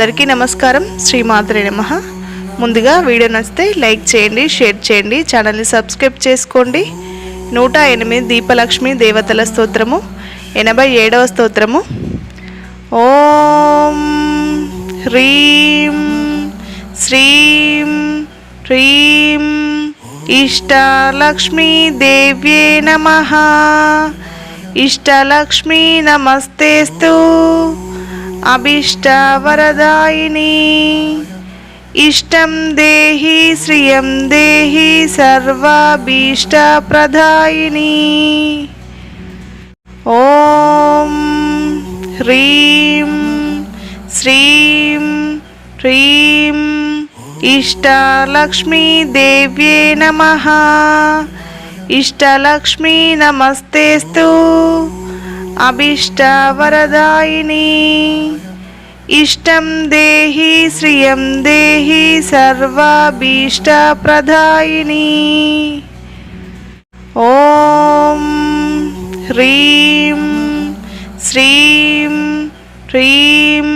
అందరికీ నమస్కారం. శ్రీమాత్రే నమః. ముందుగా వీడియో నచ్చితే లైక్ చేయండి, షేర్ చేయండి, ఛానల్ని సబ్స్క్రైబ్ చేసుకోండి. 108 దీపలక్ష్మి దేవతల స్తోత్రము 87వ స్తోత్రము. ఓం హ్రీం శ్రీం హ్రీం ఇష్టలక్ష్మీ దేవ్యే నమః. ఇష్టలక్ష్మీ నమస్తేస్తు अभीष्टवरदायिनी. इष्टं देहि श्रियं देहि सर्वाभीष्टप्रदायिनी. ॐ ह्रीं श्रीं ह्रीं इष्टलक्ष्मी देव्ये नमः. इष्टलक्ष्मी नमस्तेस्तु अभीष्टवरदायिनी. इष्टं देहि श्रियं देहि सर्वाभीष्टप्रदायिनी. ॐ ह्रीं श्रीं ह्रीं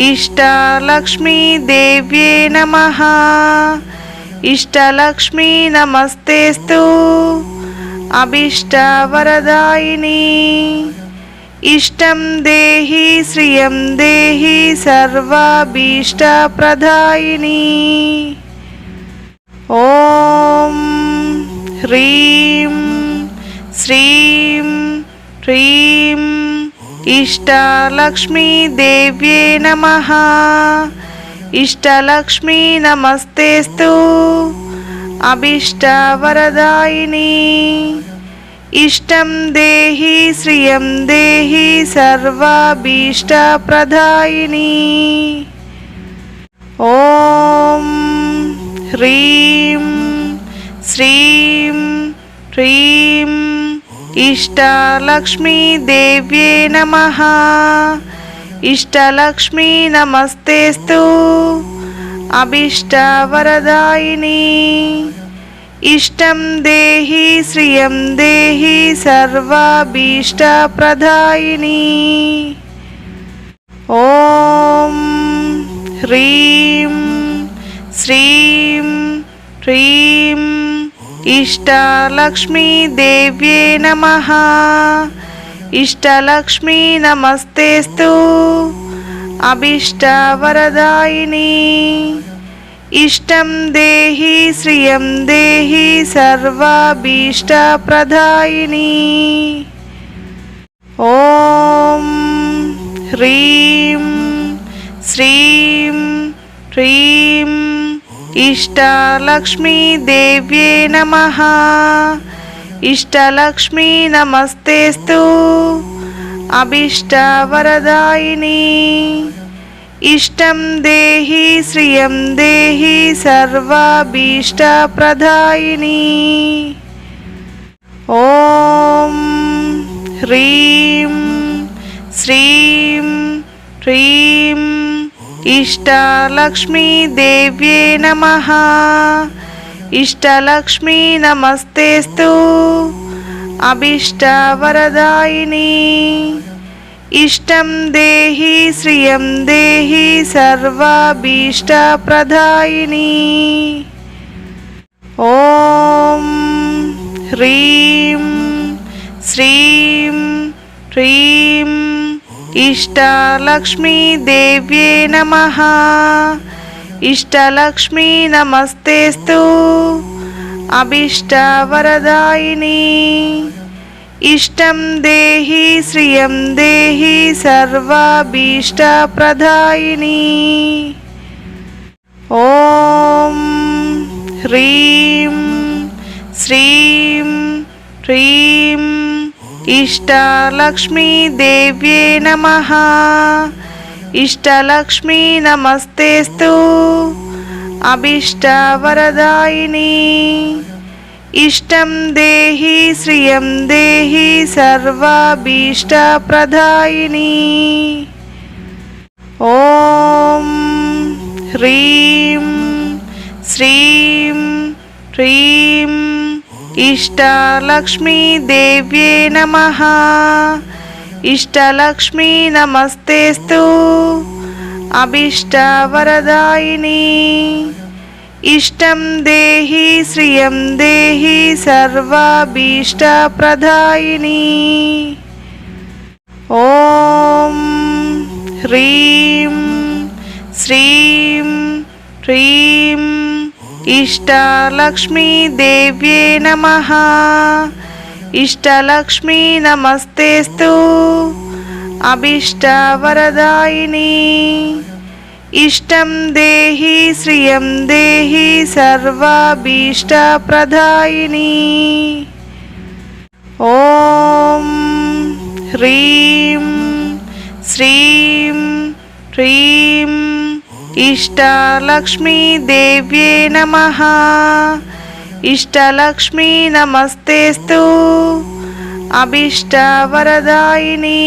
इष्टलक्ष्मी देव्ये नमः. इष्टलक्ष्मी नमस्तेस्तु अभीष्टवरदायिनी. इष्टं देहि श्रियं देहि सर्वाभीष्टप्रदायिनी. ॐ ह्रीं श्रीं ह्रीं इष्टलक्ष्मी देव्ये नमः. इष्टलक्ष्मी नमस्तेस्तु अभीष्टवरदायिनी. इष्टं देहि श्रियं देहि सर्वाभीष्टप्रदायिनी. ॐ ह्रीं श्रीं ह्रीं इष्टलक्ष्मी देव्ये नमः. इष्टलक्ष्मी नमस्तेस्तु अभीष्टवरदायिनी. इष्टं देहि श्रियं देहि सर्वाभीष्टप्रदायिनी. ॐ ह्रीं श्रीं ह्रीं इष्टलक्ष्मी देव्ये नमः. इष्टलक्ष्मी नमस्तेस्तु अभीष्टवरदायिनी. इष्टं देहि श्रियं देहि सर्वाभीष्टप्रदायिनी. ॐ ह्रीं श्रीं ह्रीं इष्टलक्ष्मी देव्ये नमः. इष्टलक्ष्मी नमस्तेस्तु अभीष्टवरदायिनी. इष्टं देहि श्रियं देहि सर्वाभीष्टप्रदायिनी. ॐ ह्रीं श्रीं ह्रीं इष्टलक्ष्मी देव्ये नमः. इष्टलक्ष्मी नमस्तेस्तु अभीष्टवरदायिनी. इष्टं देहि श्रियं देहि सर्वाभीष्टप्रदायिनी. ॐ ह्रीं श्रीं ह्रीं इष्टलक्ष्मी देव्ये नमः. इष्टलक्ष्मी नमस्तेस्तु अभीष्टवरदायिनी. इष्टं देहि श्रियं देहि सर्वाभीष्टप्रदायिनी. ॐ ह्रीं श्रीं ह्रीं इष्टलक्ष्मी देव्ये नमः. इष्टलक्ष्मी नमस्तेस्तु अभीष्टवरदायिनी. इष्टं देहि श्रियं देहि सर्वाभीष्टप्रदायिनी. ॐ ह्रीं श्रीं ह्रीं इष्टलक्ष्मी देव्ये नमः. इष्टलक्ष्मी नमस्तेस्तु अभीष्टवरदायिनी इष्टं देहि श्रियं देहि सर्वाभीष्टप्रदायिनी। ॐ ह्रीं श्रीं ह्रीं इष्टलक्ष्मी देव्ये नमः। इष्टलक्ष्मी नमस्तेस्तु अभीष्टवरदायिनी इष्टं देहि श्रियं देहि सर्वाभीष्टप्रदायिनी। ॐ ह्रीं श्रीं ह्रीं इष्टलक्ष्मी देव्ये नमः। इष्टलक्ष्मी नमस्तेस्तु अभीष्टवरदायिनी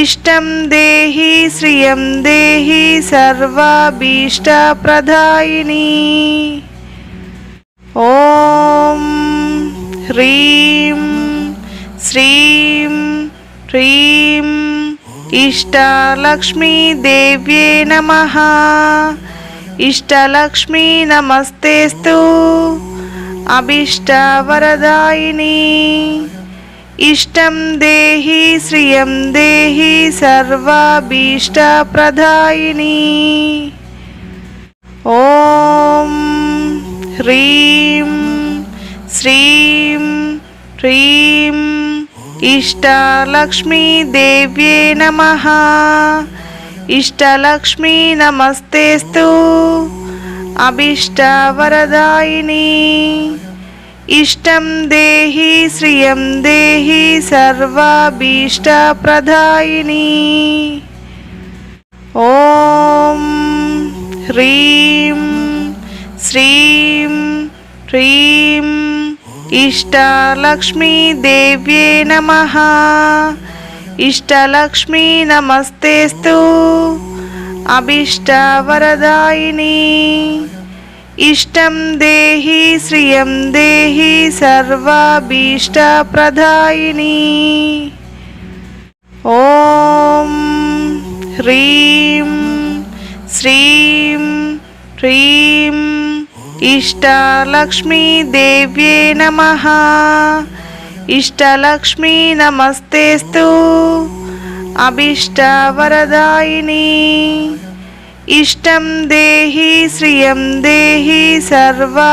इष्टं देहि श्रियं देहि सर्वाभीष्टप्रदायिनी। ॐ ह्रीं श्रीं ह्रीं इष्टलक्ष्मी देव्ये नमः। इष्टलक्ष्मी नमस्तेस्तु अभीष्टवरदायिनी इष्टं देहि श्रियं देहि सर्वाभीष्टप्रदायिनी। ॐ ह्रीं श्रीं ह्रीं इष्टलक्ष्मी देव्ये नमः। इष्टलक्ष्मी नमस्तेस्तु अभीष्टवरदायिनी इष्टं देहि श्रियं देहि सर्वाभीष्टप्रदायिनी। ॐ ह्रीं श्रीं ह्रीं इष्टलक्ष्मी देव्ये नमः। इष्टलक्ष्मी नमस्तेस्तु अभीष्टवरदायिनी इष्टं देहि श्रियं देहि सर्वाभीष्टप्रदायिनी। ॐ ह्रीं श्रीं ह्रीं इष्टलक्ष्मी देव्ये नमः। इष्टलक्ष्मी नमस्तेस्तु अभीष्टवरदायिनी इष्टं देहि श्रियं देहि सर्वाभीष्टप्रदायिनी।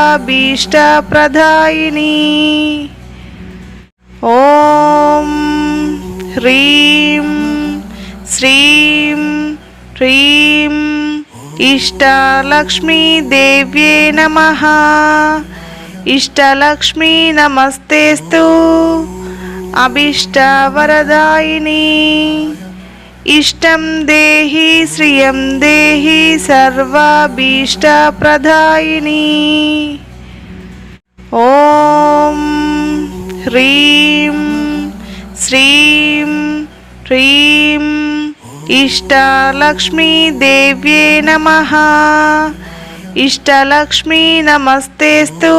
ॐ ह्रीं श्रीं ह्रीं इष्टलक्ष्मी देव्ये नमः। इष्टलक्ष्मी नमस्तेस्तु अभीष्टवरदायिनी इष्टं देहि श्रियं देहि सर्वाभीष्टप्रदायिनी। ॐ ह्रीं श्रीं ह्रीं इष्टलक्ष्मी देव्ये नमः। इष्टलक्ष्मी नमस्तेस्तु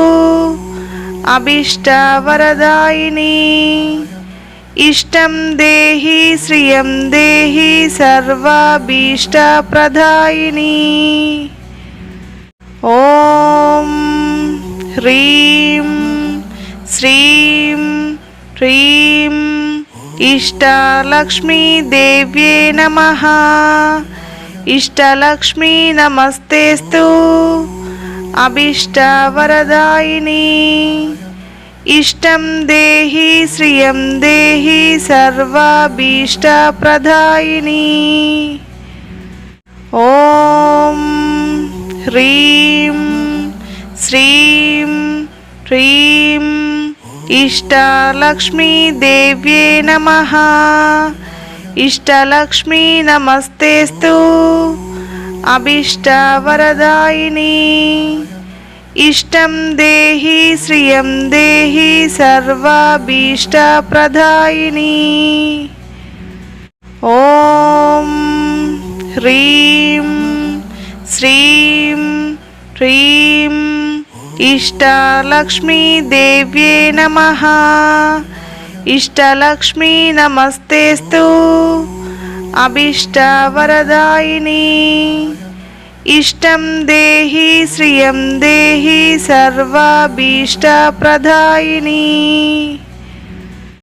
अभीष्टवरदायिनी इष्टं देहि श्रियं देहि सर्वाभीष्टप्रदायिनी। ॐ ह्रीं श्रीं ह्रीं इष्टलक्ष्मी देव्ये नमः। इष्टलक्ष्मी नमस्तेस्तु अभीष्टवरदायिनी इष्टं देहि श्रियं देहि सर्वाभीष्टप्रदायिनी। ॐ ह्रीं श्रीं ह्रीं इष्टलक्ष्मी देव्ये नमः। इष्टलक्ष्मी नमस्तेस्तु अभीष्टवरदायिनी इष्टं देहि श्रियं देहि सर्वाभीष्टप्रदायिनी। ॐ ह्रीं श्रीं ह्रीं इष्टलक्ष्मी देव्ये नमः। इष्टलक्ष्मी नमस्तेस्तु अभीष्टवरदायिनी इष्टं देहि श्रियं देहि सर्वाभीष्टप्रदायिनी।